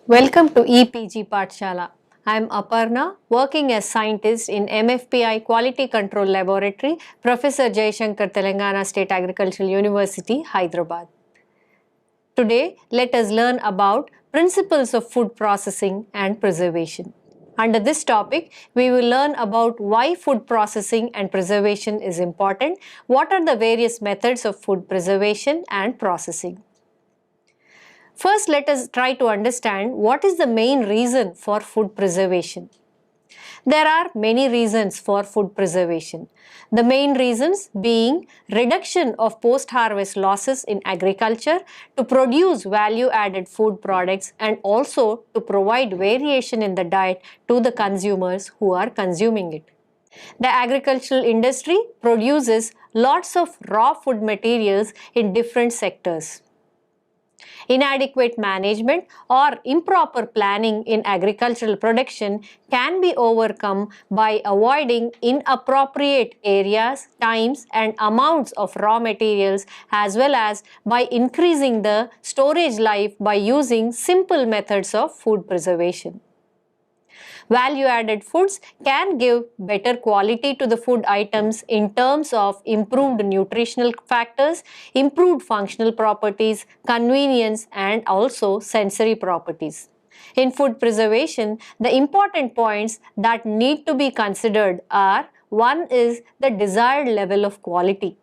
Welcome to EPG Pathshala. I am Aparna, working as scientist in MFPI Quality Control Laboratory, Professor Jayashankar, Telangana State Agricultural University, Hyderabad. Today, let us learn about principles of food processing and preservation. Under this topic, we will learn about why food processing and preservation is important, what are the various methods of food preservation and processing. First, let us try to understand what is the main reason for food preservation. There are many reasons for food preservation. The main reasons being reduction of post-harvest losses in agriculture to produce value-added food products and also to provide variation in the diet to the consumers who are consuming it. The agricultural industry produces lots of raw food materials in different sectors. Inadequate management or improper planning in agricultural production can be overcome by avoiding inappropriate areas, times and amounts of raw materials, as well as by increasing the storage life by using simple methods of food preservation. Value-added foods can give better quality to the food items in terms of improved nutritional factors, improved functional properties, convenience, and also sensory properties. In food preservation, the important points that need to be considered are: one is the desired level of quality.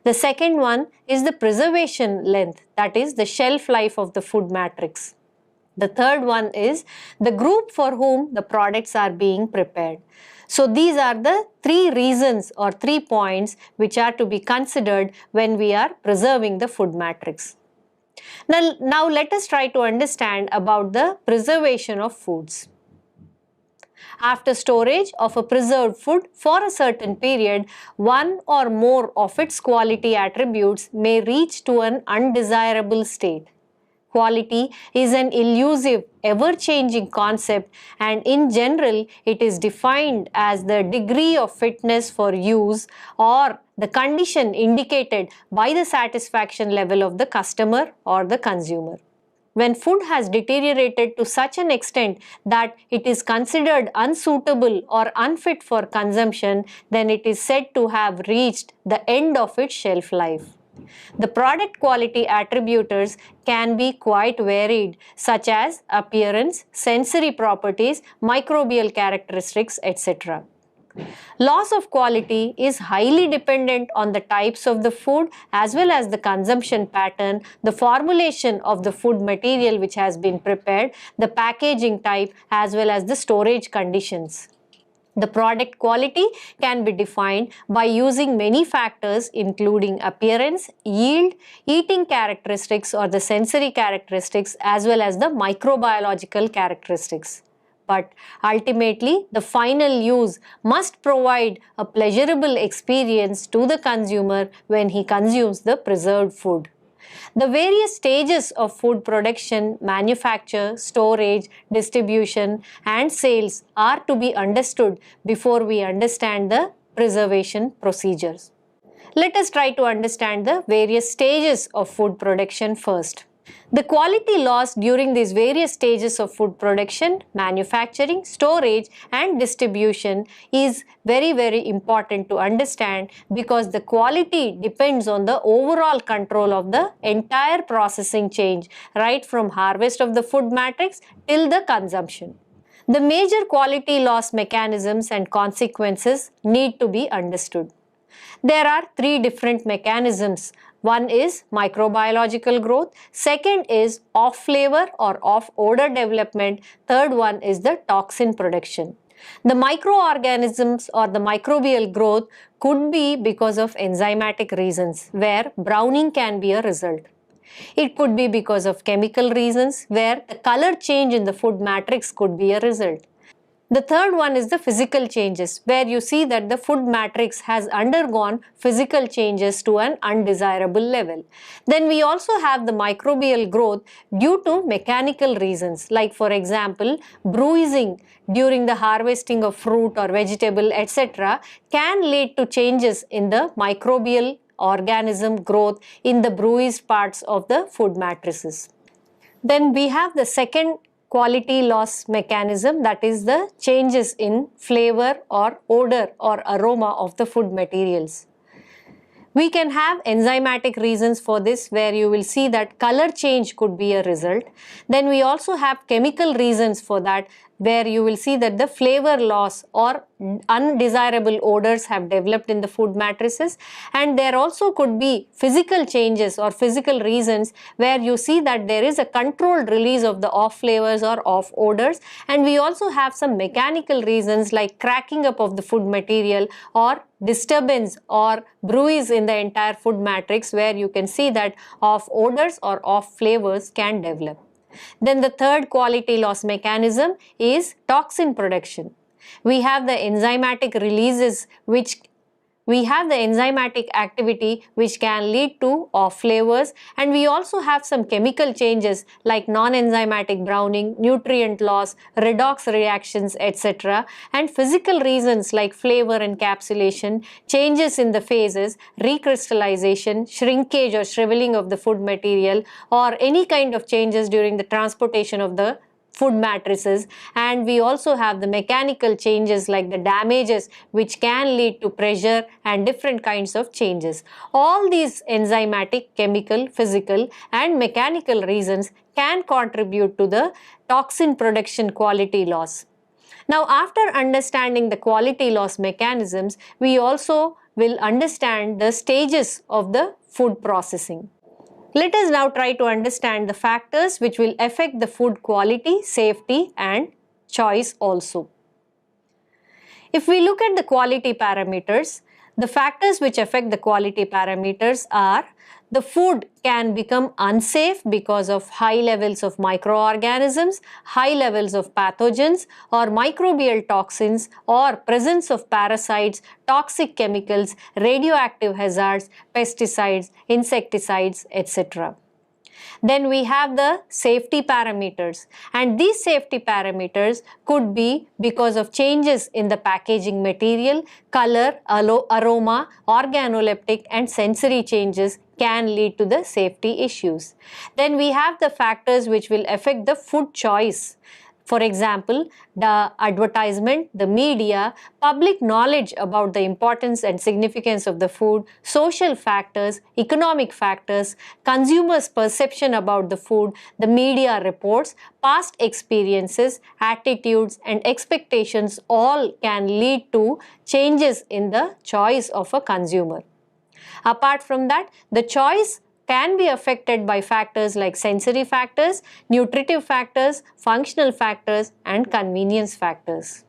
The second one is the preservation length, that is the shelf life of the food matrix. The third one is the group for whom the products are being prepared. So these are the three reasons or 3 points which are to be considered when we are preserving the food matrix. Now let us try to understand about the preservation of foods. After storage of a preserved food for a certain period, one or more of its quality attributes may reach to an undesirable state. Quality is an elusive, ever-changing concept, and in general, it is defined as the degree of fitness for use or the condition indicated by the satisfaction level of the customer or the consumer. When food has deteriorated to such an extent that it is considered unsuitable or unfit for consumption, then it is said to have reached the end of its shelf life. The product quality attributors can be quite varied, such as appearance, sensory properties, microbial characteristics, etc. Loss of quality is highly dependent on the types of the food as well as the consumption pattern, the formulation of the food material which has been prepared, the packaging type as well as the storage conditions. The product quality can be defined by using many factors including appearance, yield, eating characteristics or the sensory characteristics as well as the microbiological characteristics. But ultimately, the final use must provide a pleasurable experience to the consumer when he consumes the preserved food. The various stages of food production, manufacture, storage, distribution and sales are to be understood before we understand the preservation procedures. Let us try to understand the various stages of food production first. The quality loss during these various stages of food production, manufacturing, storage and distribution is very important to understand because the quality depends on the overall control of the entire processing chain, right from harvest of the food matrix till the consumption. The major quality loss mechanisms and consequences need to be understood. There are 3 different mechanisms. One is microbiological growth, second is off flavor or off odor development, third one is the toxin production. The microorganisms or the microbial growth could be because of enzymatic reasons where browning can be a result. It could be because of chemical reasons where the color change in the food matrix could be a result. The third one is the physical changes, where you see that the food matrix has undergone physical changes to an undesirable level. Then we also have the microbial growth due to mechanical reasons, like for example, bruising during the harvesting of fruit or vegetable, etc. can lead to changes in the microbial organism growth in the bruised parts of the food matrices. Then we have the second quality loss mechanism, that is the changes in flavor or odor or aroma of the food materials. We can have enzymatic reasons for this, where you will see that color change could be a result. Then we also have chemical reasons for that, where you will see that the flavor loss or undesirable odors have developed in the food matrices. And there also could be physical changes or physical reasons where you see that there is a controlled release of the off flavors or off odors. And we also have some mechanical reasons like cracking up of the food material or disturbance or bruise in the entire food matrix, where you can see that off odors or off flavors can develop. Then the third quality loss mechanism is toxin production. We have the enzymatic releases we have the enzymatic activity which can lead to off flavors, and we also have some chemical changes like non-enzymatic browning, nutrient loss, redox reactions, etc. and physical reasons like flavor encapsulation, changes in the phases, recrystallization, shrinkage or shriveling of the food material, or any kind of changes during the transportation of the food matrices. And we also have the mechanical changes like the damages which can lead to pressure and different kinds of changes. All these enzymatic, chemical, physical and mechanical reasons can contribute to the toxin production quality loss. Now, after understanding the quality loss mechanisms, we also will understand the stages of the food processing. Let us now try to understand the factors which will affect the food quality, safety and choice also. If we look at the quality parameters, the factors which affect the quality parameters are: the food can become unsafe because of high levels of microorganisms, high levels of pathogens or microbial toxins, or presence of parasites, toxic chemicals, radioactive hazards, pesticides, insecticides, etc. Then we have the safety parameters, and these safety parameters could be because of changes in the packaging material, color, aroma, organoleptic and sensory changes can lead to the safety issues. Then we have the factors which will affect the food choice. For example, the advertisement, the media, public knowledge about the importance and significance of the food, social factors, economic factors, consumers' perception about the food, the media reports, past experiences, attitudes and expectations all can lead to changes in the choice of a consumer. Apart from that, the choice can be affected by factors like sensory factors, nutritive factors, functional factors and convenience factors.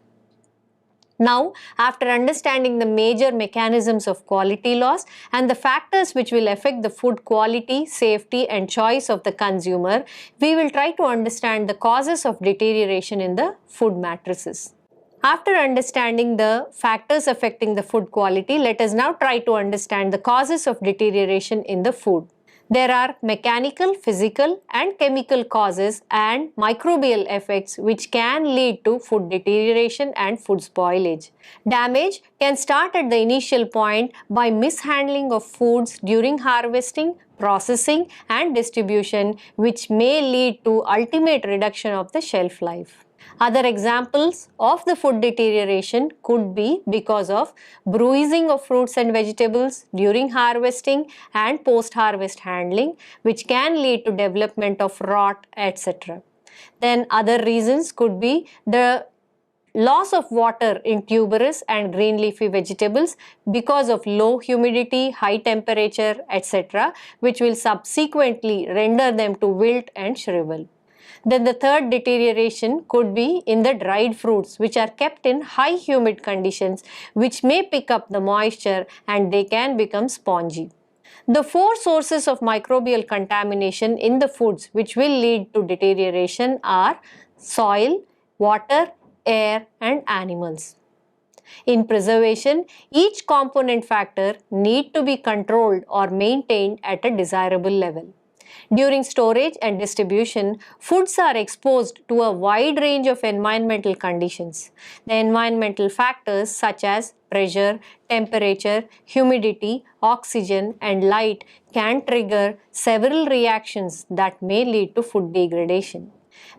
Now, after understanding the major mechanisms of quality loss and the factors which will affect the food quality, safety and choice of the consumer, we will try to understand the causes of deterioration in the food matrices. After understanding the factors affecting the food quality, let us now try to understand the causes of deterioration in the food. There are mechanical, physical and chemical causes and microbial effects which can lead to food deterioration and food spoilage. Damage can start at the initial point by mishandling of foods during harvesting, processing and distribution, which may lead to ultimate reduction of the shelf life. Other examples of the food deterioration could be because of bruising of fruits and vegetables during harvesting and post-harvest handling, which can lead to development of rot, etc. Then other reasons could be the loss of water in tuberous and green leafy vegetables because of low humidity, high temperature, etc., which will subsequently render them to wilt and shrivel. Then the third deterioration could be in the dried fruits which are kept in high humid conditions, which may pick up the moisture and they can become spongy. The four sources of microbial contamination in the foods which will lead to deterioration are soil, water, air and animals. In preservation, each component factor need to be controlled or maintained at a desirable level. During storage and distribution, foods are exposed to a wide range of environmental conditions. The environmental factors such as pressure, temperature, humidity, oxygen and light can trigger several reactions that may lead to food degradation.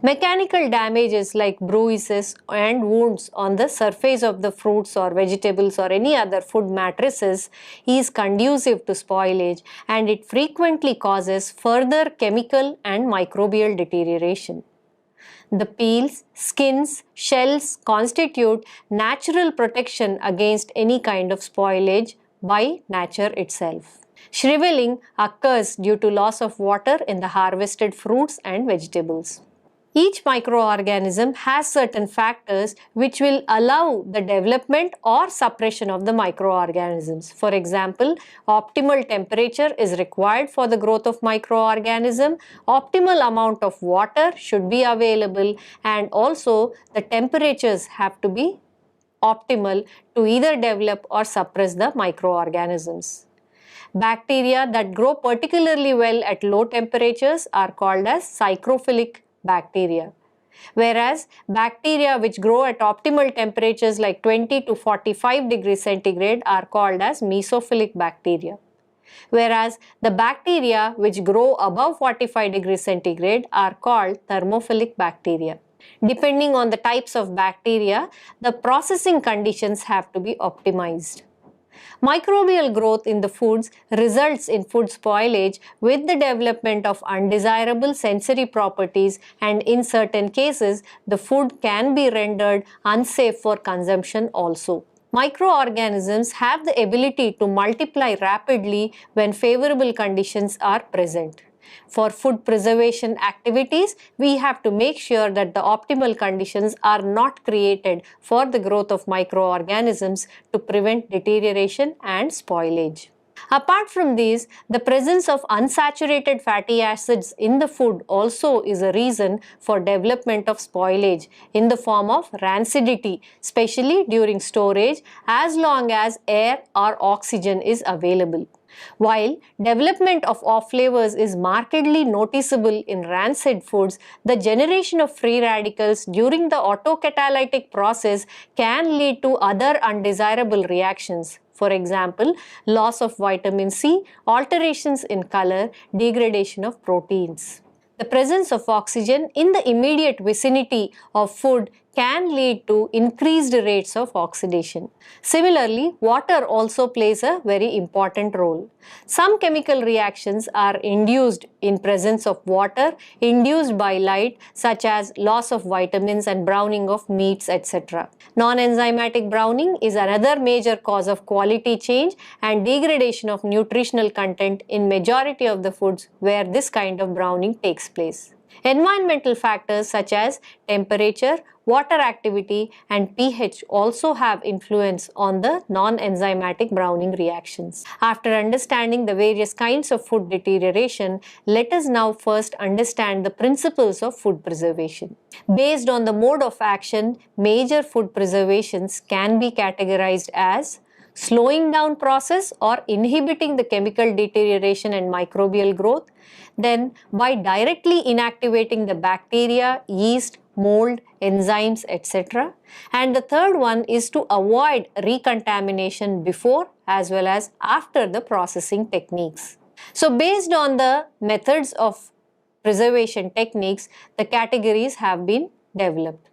Mechanical damages like bruises and wounds on the surface of the fruits or vegetables or any other food matrices is conducive to spoilage, and it frequently causes further chemical and microbial deterioration. The peels, skins, shells constitute natural protection against any kind of spoilage by nature itself. Shriveling occurs due to loss of water in the harvested fruits and vegetables. Each microorganism has certain factors which will allow the development or suppression of the microorganisms. For example, optimal temperature is required for the growth of microorganism, optimal amount of water should be available, and also the temperatures have to be optimal to either develop or suppress the microorganisms. Bacteria that grow particularly well at low temperatures are called as psychrophilic bacteria, whereas bacteria which grow at optimal temperatures like 20 to 45 degrees centigrade are called as mesophilic bacteria, whereas the bacteria which grow above 45 degrees centigrade are called thermophilic bacteria. Depending on the types of bacteria, the processing conditions have to be optimized. Microbial growth in the foods results in food spoilage with the development of undesirable sensory properties, and in certain cases, the food can be rendered unsafe for consumption also. Microorganisms have the ability to multiply rapidly when favorable conditions are present. For food preservation activities, we have to make sure that the optimal conditions are not created for the growth of microorganisms to prevent deterioration and spoilage. Apart from these, the presence of unsaturated fatty acids in the food also is a reason for development of spoilage in the form of rancidity, especially during storage as long as air or oxygen is available. While development of off flavors is markedly noticeable in rancid foods, the generation of free radicals during the autocatalytic process can lead to other undesirable reactions. For example, loss of vitamin C, alterations in color, degradation of proteins. The presence of oxygen in the immediate vicinity of food can lead to increased rates of oxidation. Similarly, water also plays a very important role. Some chemical reactions are induced in presence of water, induced by light, such as loss of vitamins and browning of meats, etc. Non-enzymatic browning is another major cause of quality change and degradation of nutritional content in majority of the foods where this kind of browning takes place. Environmental factors such as temperature, water activity, and pH also have influence on the non-enzymatic browning reactions. After understanding the various kinds of food deterioration, let us now first understand the principles of food preservation. Based on the mode of action, major food preservations can be categorized as slowing down process or inhibiting the chemical deterioration and microbial growth, then by directly inactivating the bacteria, yeast, mold, enzymes, etc. And the third one is to avoid recontamination before as well as after the processing techniques. So based on the methods of preservation techniques, the categories have been developed.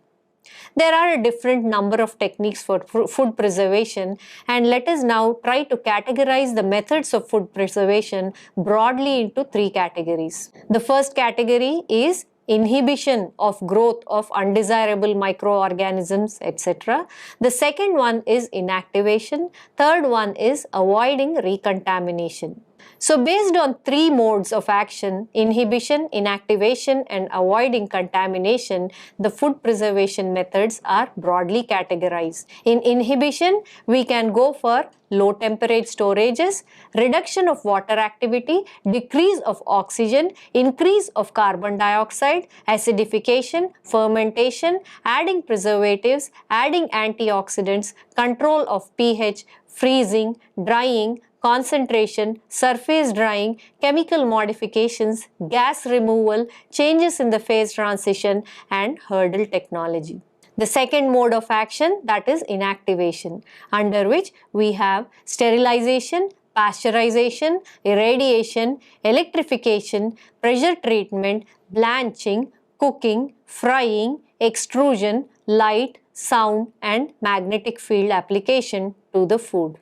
There are a different number of techniques for food preservation, and let us now try to categorize the methods of food preservation broadly into three categories. The first category is inhibition of growth of undesirable microorganisms, etc. The second one is inactivation. Third one is avoiding recontamination. So based on three modes of action, inhibition, inactivation, and avoiding contamination, the food preservation methods are broadly categorized. In inhibition, we can go for low temperature storages, reduction of water activity, decrease of oxygen, increase of carbon dioxide, acidification, fermentation, adding preservatives, adding antioxidants, control of pH, freezing, drying, concentration, surface drying, chemical modifications, gas removal, changes in the phase transition, and hurdle technology. The second mode of action, that is inactivation, under which we have sterilization, pasteurization, irradiation, electrification, pressure treatment, blanching, cooking, frying, extrusion, light, sound and magnetic field application to the food.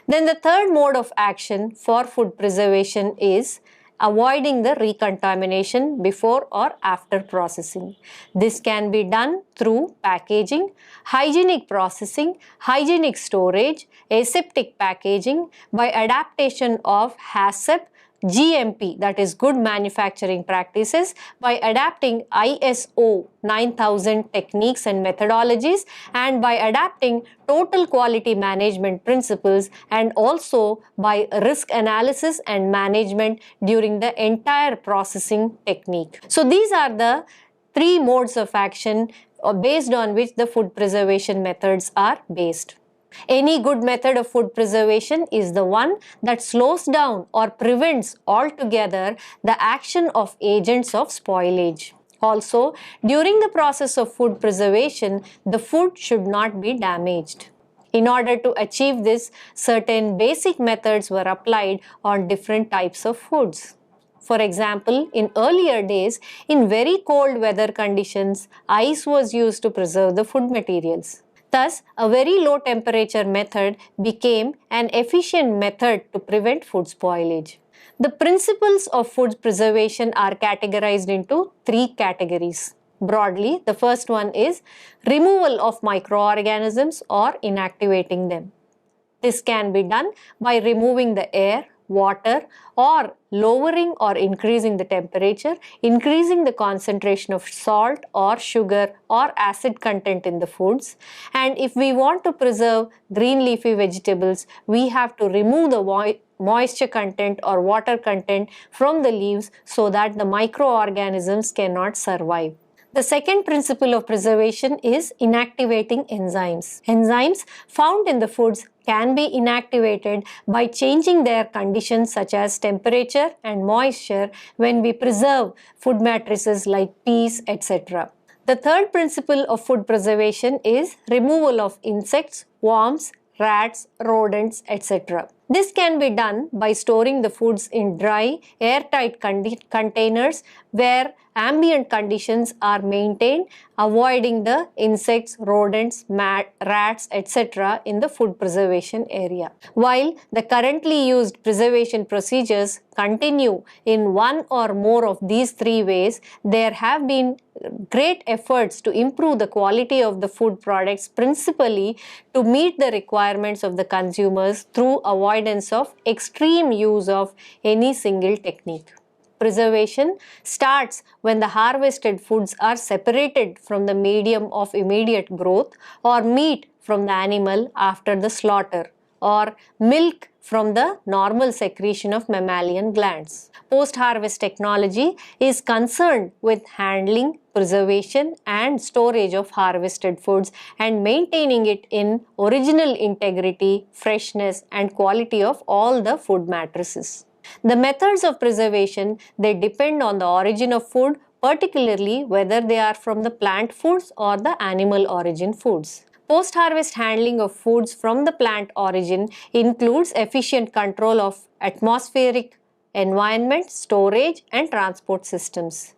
Then the third mode of action for food preservation is avoiding the recontamination before or after processing. This can be done through packaging, hygienic processing, hygienic storage, aseptic packaging by adaptation of HACCP, GMP, that is good manufacturing practices, by adapting ISO 9000 techniques and methodologies, and by adapting total quality management principles, and also by risk analysis and management during the entire processing technique. So these are the three modes of action based on which the food preservation methods are based. Any good method of food preservation is the one that slows down or prevents altogether the action of agents of spoilage. Also, during the process of food preservation, the food should not be damaged. In order to achieve this, certain basic methods were applied on different types of foods. For example, in earlier days, in very cold weather conditions, ice was used to preserve the food materials. Thus, a very low temperature method became an efficient method to prevent food spoilage. The principles of food preservation are categorized into three categories. Broadly, the first one is removal of microorganisms or inactivating them. This can be done by removing the air, water, or lowering or increasing the temperature, increasing the concentration of salt or sugar or acid content in the foods. And if we want to preserve green leafy vegetables, we have to remove the moisture content or water content from the leaves so that the microorganisms cannot survive. The second principle of preservation is inactivating enzymes. Enzymes found in the foods can be inactivated by changing their conditions such as temperature and moisture when we preserve food matrices like peas, etc. The third principle of food preservation is removal of insects, worms, rats, rodents, etc. This can be done by storing the foods in dry, airtight containers where ambient conditions are maintained, avoiding the insects, rodents, rats, etc. in the food preservation area. While the currently used preservation procedures continue in one or more of these three ways, there have been great efforts to improve the quality of the food products, principally to meet the requirements of the consumers through avoidance of extreme use of any single technique. Preservation starts when the harvested foods are separated from the medium of immediate growth, or meat from the animal after the slaughter, or milk from the normal secretion of mammalian glands. Post-harvest technology is concerned with handling, preservation and storage of harvested foods and maintaining it in original integrity, freshness and quality of all the food matrices. The methods of preservation, they depend on the origin of food, particularly whether they are from the plant foods or the animal origin foods. Post-harvest handling of foods from the plant origin includes efficient control of atmospheric environment, storage and transport systems.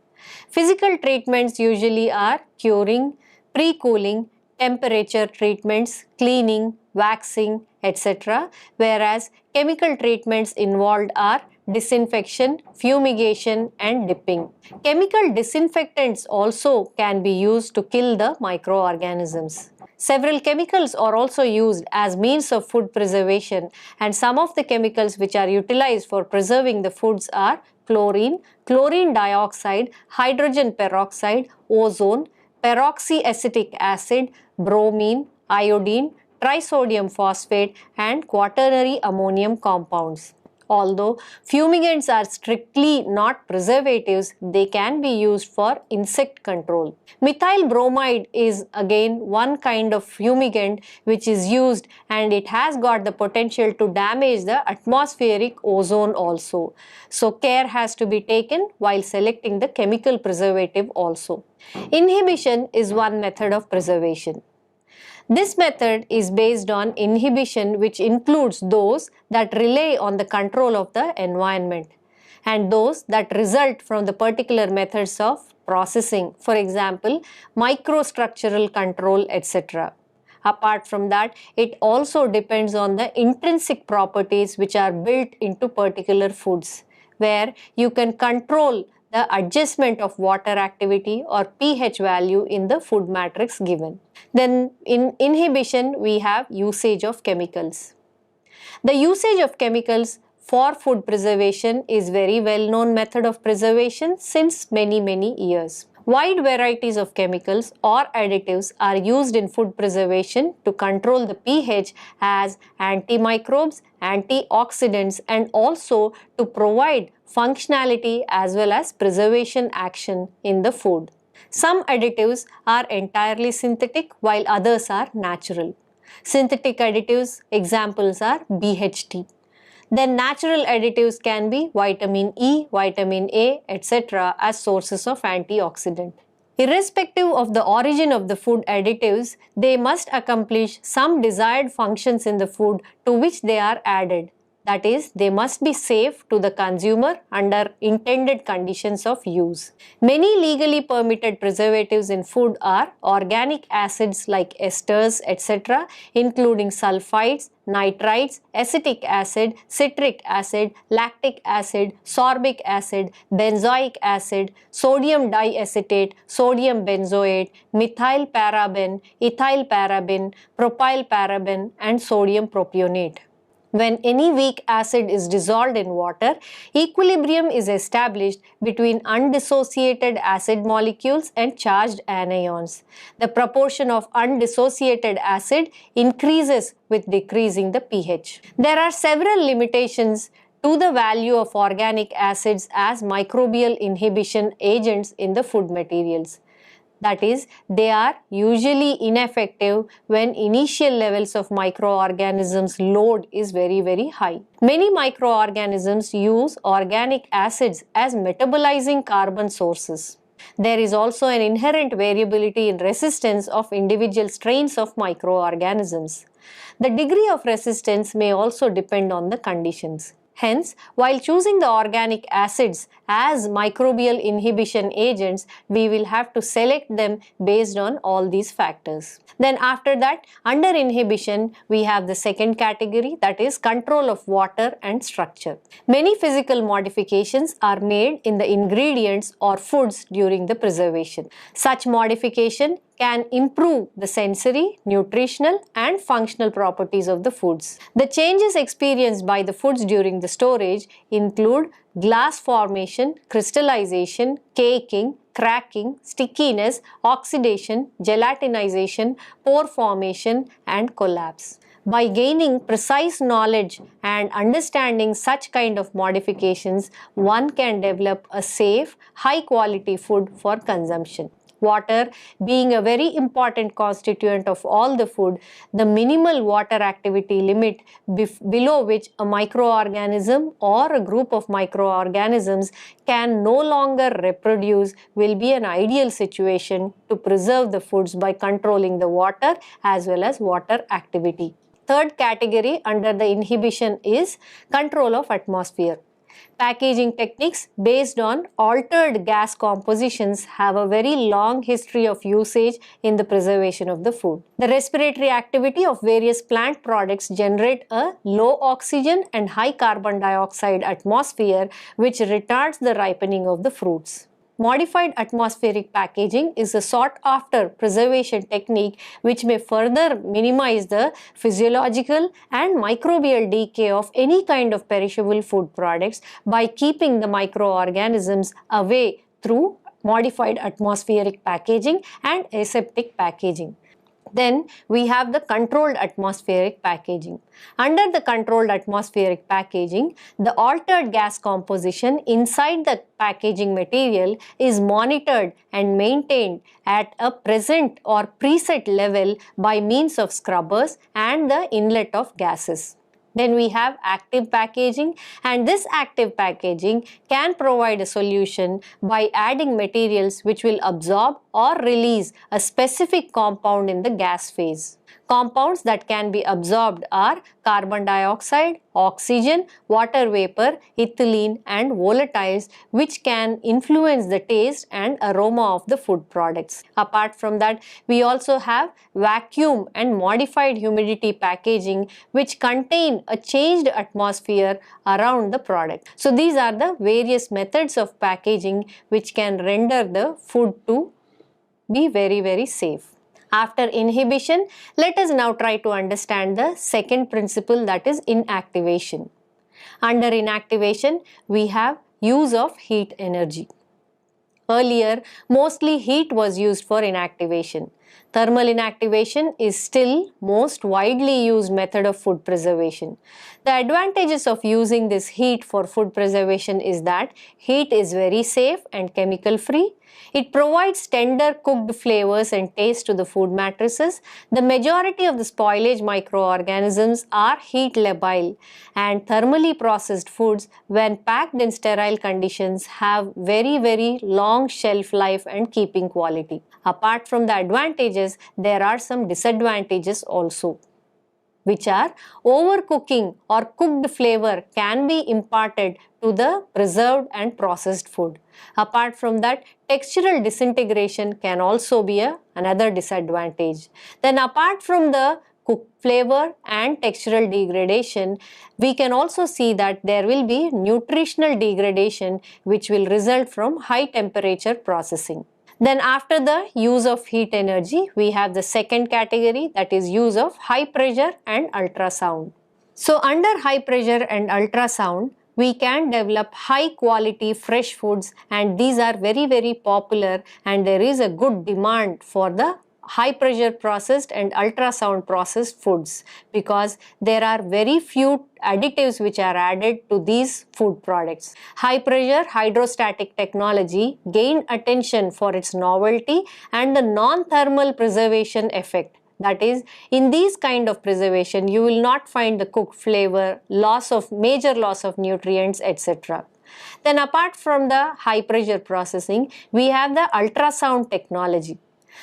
Physical treatments usually are curing, pre-cooling, temperature treatments, cleaning, waxing, etc. Whereas chemical treatments involved are disinfection, fumigation and dipping. Chemical disinfectants also can be used to kill the microorganisms. Several chemicals are also used as means of food preservation, and some of the chemicals which are utilized for preserving the foods are chlorine, chlorine dioxide, hydrogen peroxide, ozone, peroxyacetic acid, bromine, iodine, trisodium phosphate and quaternary ammonium compounds. Although fumigants are strictly not preservatives, they can be used for insect control. Methyl bromide is again one kind of fumigant which is used, and it has got the potential to damage the atmospheric ozone also. So care has to be taken while selecting the chemical preservative also. Inhibition is one method of preservation. This method is based on inhibition, which includes those that rely on the control of the environment. and those that result from the particular methods of processing, for example, microstructural control, etc. Apart from that, it also depends on the intrinsic properties which are built into particular foods, where you can control the adjustment of water activity or pH value in the food matrix given. Then in inhibition, we have usage of chemicals. The usage of chemicals for food preservation is very well known method of preservation since many years. Wide varieties of chemicals or additives are used in food preservation to control the pH as antimicrobes, antioxidants, and also to provide functionality as well as preservation action in the food. Some additives are entirely synthetic while others are natural. Synthetic additives examples are BHT. Then natural additives can be vitamin E, vitamin A, etc. as sources of antioxidant. Irrespective of the origin of the food additives, they must accomplish some desired functions in the food to which they are added. That is, they must be safe to the consumer under intended conditions of use. Many legally permitted preservatives in food are organic acids like esters, etc., including sulfides, nitrites, acetic acid, citric acid, lactic acid, sorbic acid, benzoic acid, sodium diacetate, sodium benzoate, methyl paraben, ethyl paraben, propyl paraben, and sodium propionate. When any weak acid is dissolved in water, equilibrium is established between undissociated acid molecules and charged anions. The proportion of undissociated acid increases with decreasing the pH. There are several limitations to the value of organic acids as microbial inhibition agents in the food materials. That is, they are usually ineffective when initial levels of microorganisms load is very high. Many microorganisms use organic acids as metabolizing carbon sources. There is also an inherent variability in resistance of individual strains of microorganisms. The degree of resistance may also depend on the conditions. Hence, while choosing the organic acids as microbial inhibition agents, we will have to select them based on all these factors. Then after that, under inhibition, we have the second category, that is control of water and structure. Many physical modifications are made in the ingredients or foods during the preservation. Such modification can improve the sensory, nutritional, and functional properties of the foods. The changes experienced by the foods during the storage include glass formation, crystallization, caking, cracking, stickiness, oxidation, gelatinization, pore formation, and collapse. By gaining precise knowledge and understanding such kind of modifications, one can develop a safe, high-quality food for consumption. Water being a very important constituent of all the food, the minimal water activity limit below which a microorganism or a group of microorganisms can no longer reproduce will be an ideal situation to preserve the foods by controlling the water as well as water activity. Third category under the inhibition is control of atmosphere. Packaging techniques based on altered gas compositions have a very long history of usage in the preservation of the food. The respiratory activity of various plant products generate a low oxygen and high carbon dioxide atmosphere which retards the ripening of the fruits. Modified atmospheric packaging is a sought-after preservation technique which may further minimize the physiological and microbial decay of any kind of perishable food products by keeping the microorganisms away through modified atmospheric packaging and aseptic packaging. Then we have the controlled atmospheric packaging. Under the controlled atmospheric packaging, the altered gas composition inside the packaging material is monitored and maintained at a present or preset level by means of scrubbers and the inlet of gases. Then we have active packaging, and this active packaging can provide a solution by adding materials which will absorb or release a specific compound in the gas phase. Compounds that can be absorbed are carbon dioxide, oxygen, water vapor, ethylene and volatiles, which can influence the taste and aroma of the food products. Apart from that, we also have vacuum and modified humidity packaging which contain a changed atmosphere around the product. So these are the various methods of packaging which can render the food to be very safe. After inhibition, let us now try to understand the second principle, that is inactivation. Under inactivation, we have use of heat energy. Earlier, mostly heat was used for inactivation. Thermal inactivation is still most widely used method of food preservation. The advantages of using this heat for food preservation is that heat is very safe and chemical free. It provides tender cooked flavors and taste to the food matrices. The majority of the spoilage microorganisms are heat labile, and thermally processed foods, when packed in sterile conditions, have very long shelf life and keeping quality. Apart from the advantages, there are some disadvantages also, which are overcooking or cooked flavor can be imparted to the preserved and processed food. Apart from that, textural disintegration can also be another disadvantage. Then apart from the cooked flavor and textural degradation, we can also see that there will be nutritional degradation which will result from high temperature processing. Then after the use of heat energy, we have the second category, that is use of high pressure and ultrasound. So under high pressure and ultrasound, we can develop high quality fresh foods, and these are very popular, and there is a good demand for the high pressure processed and ultrasound processed foods because there are very few additives which are added to these food products. High pressure hydrostatic technology gained attention for its novelty and the non-thermal preservation effect. That is, in these kind of preservation, you will not find the cooked flavor, major loss of nutrients, etc. Then apart from the high pressure processing, we have the ultrasound technology.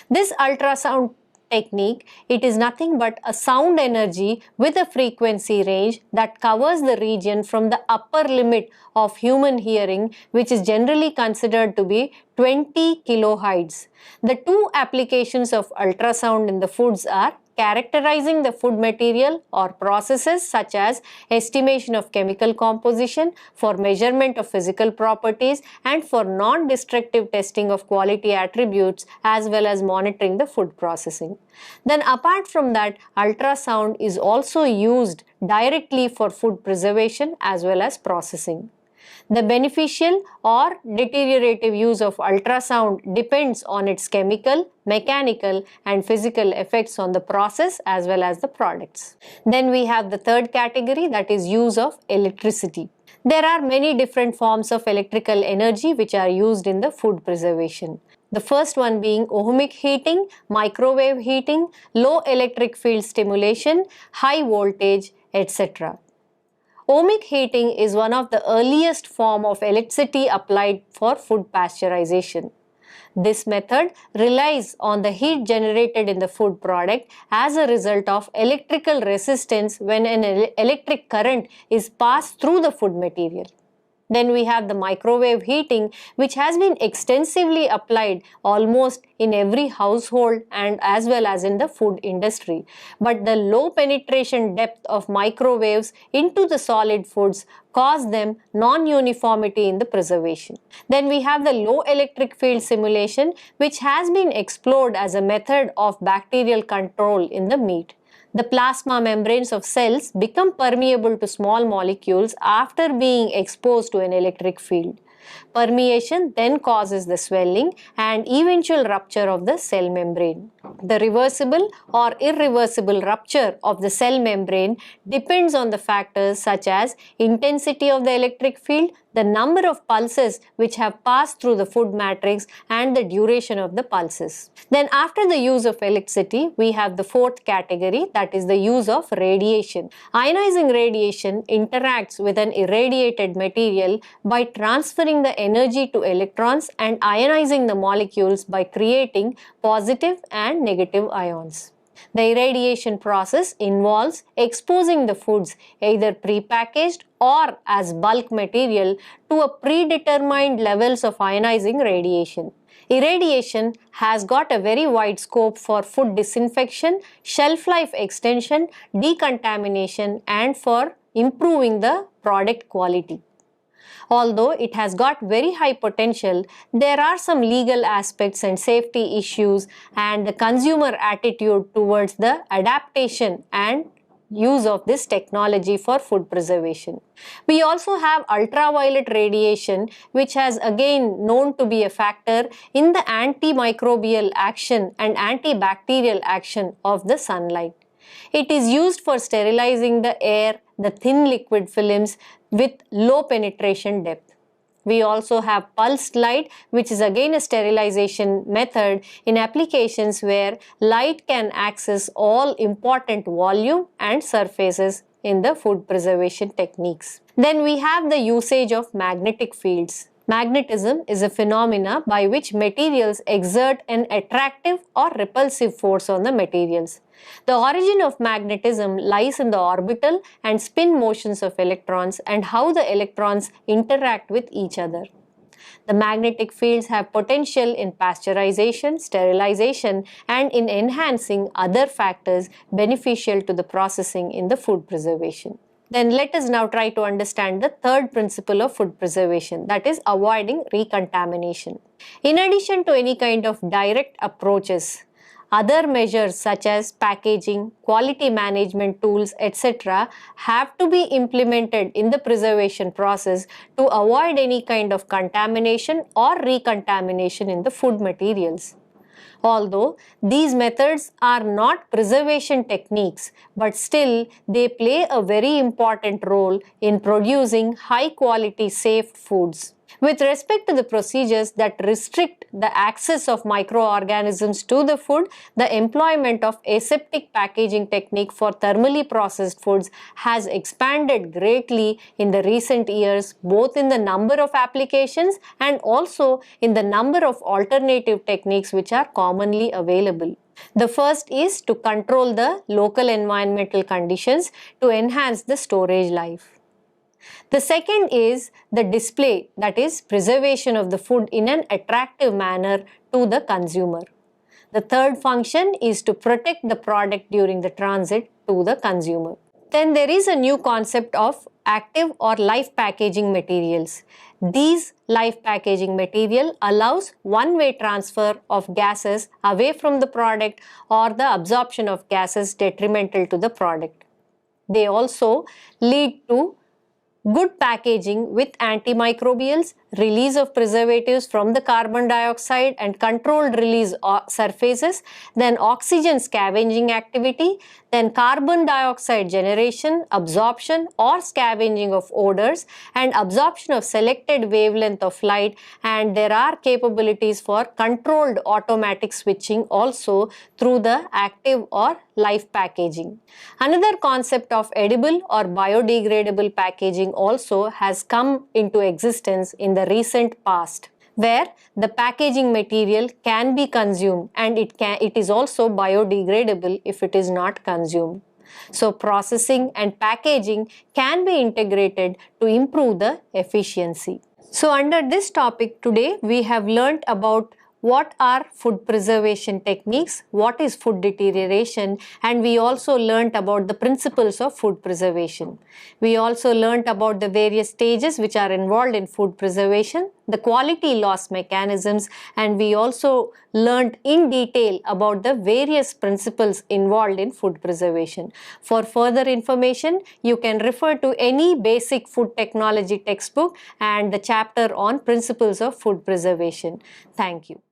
This ultrasound technique, it is nothing but a sound energy with a frequency range that covers the region from the upper limit of human hearing, which is generally considered to be 20 kilohertz. The two applications of ultrasound in the foods are characterizing the food material or processes such as estimation of chemical composition, for measurement of physical properties, and for non-destructive testing of quality attributes, as well as monitoring the food processing. Then apart from that, ultrasound is also used directly for food preservation as well as processing. The beneficial or deteriorative use of ultrasound depends on its chemical, mechanical and physical effects on the process as well as the products. Then we have the third category, that is use of electricity. There are many different forms of electrical energy which are used in the food preservation. The first one being ohmic heating, microwave heating, low electric field stimulation, high voltage, etc. Ohmic heating is one of the earliest form of electricity applied for food pasteurization. This method relies on the heat generated in the food product as a result of electrical resistance when an electric current is passed through the food material. Then we have the microwave heating, which has been extensively applied almost in every household and as well as in the food industry. But the low penetration depth of microwaves into the solid foods cause them non-uniformity in the preservation. Then we have the low electric field simulation, which has been explored as a method of bacterial control in the meat. The plasma membranes of cells become permeable to small molecules after being exposed to an electric field. Permeation then causes the swelling and eventual rupture of the cell membrane. The reversible or irreversible rupture of the cell membrane depends on the factors such as intensity of the electric field, the number of pulses which have passed through the food matrix, and the duration of the pulses. Then after the use of electricity, we have the fourth category, that is the use of radiation. Ionizing radiation interacts with an irradiated material by transferring transferring the energy to electrons and ionizing the molecules by creating positive and negative ions. The irradiation process involves exposing the foods either prepackaged or as bulk material to a predetermined levels of ionizing radiation. Irradiation has got a very wide scope for food disinfection, shelf life extension, decontamination, and for improving the product quality. Although it has got very high potential, there are some legal aspects and safety issues and the consumer attitude towards the adaptation and use of this technology for food preservation. We also have ultraviolet radiation, which has again known to be a factor in the antimicrobial action and antibacterial action of the sunlight. It is used for sterilizing the air, the thin liquid films with low penetration depth. We also have pulsed light, which is again a sterilization method in applications where light can access all important volume and surfaces in the food preservation techniques. Then we have the usage of magnetic fields. Magnetism is a phenomena by which materials exert an attractive or repulsive force on the materials. The origin of magnetism lies in the orbital and spin motions of electrons and how the electrons interact with each other. The magnetic fields have potential in pasteurization, sterilization, and in enhancing other factors beneficial to the processing in the food preservation. Then let us now try to understand the third principle of food preservation, that is avoiding recontamination. In addition to any kind of direct approaches, other measures such as packaging, quality management tools, etc. have to be implemented in the preservation process to avoid any kind of contamination or recontamination in the food materials. Although these methods are not preservation techniques, but still they play a very important role in producing high quality safe foods. With respect to the procedures that restrict the access of microorganisms to the food, the employment of aseptic packaging technique for thermally processed foods has expanded greatly in the recent years, both in the number of applications and also in the number of alternative techniques which are commonly available. The first is to control the local environmental conditions to enhance the storage life. The second is the display, that is preservation of the food in an attractive manner to the consumer. The third function is to protect the product during the transit to the consumer. Then there is a new concept of active or live packaging materials. These live packaging material allows one-way transfer of gases away from the product or the absorption of gases detrimental to the product. They also lead to good packaging with antimicrobials, release of preservatives from the carbon dioxide and controlled release surfaces, then oxygen scavenging activity, then carbon dioxide generation, absorption or scavenging of odors, and absorption of selected wavelength of light, and there are capabilities for controlled automatic switching also through the active or live packaging. Another concept of edible or biodegradable packaging also has come into existence in the recent past, where the packaging material can be consumed and it is also biodegradable if it is not consumed. So processing and packaging can be integrated to improve the efficiency. So under this topic today we have learnt about what are food preservation techniques, what is food deterioration, and we also learnt about the principles of food preservation. We also learnt about the various stages which are involved in food preservation, the quality loss mechanisms, and we also learnt in detail about the various principles involved in food preservation. For further information, you can refer to any basic food technology textbook and the chapter on principles of food preservation. Thank you.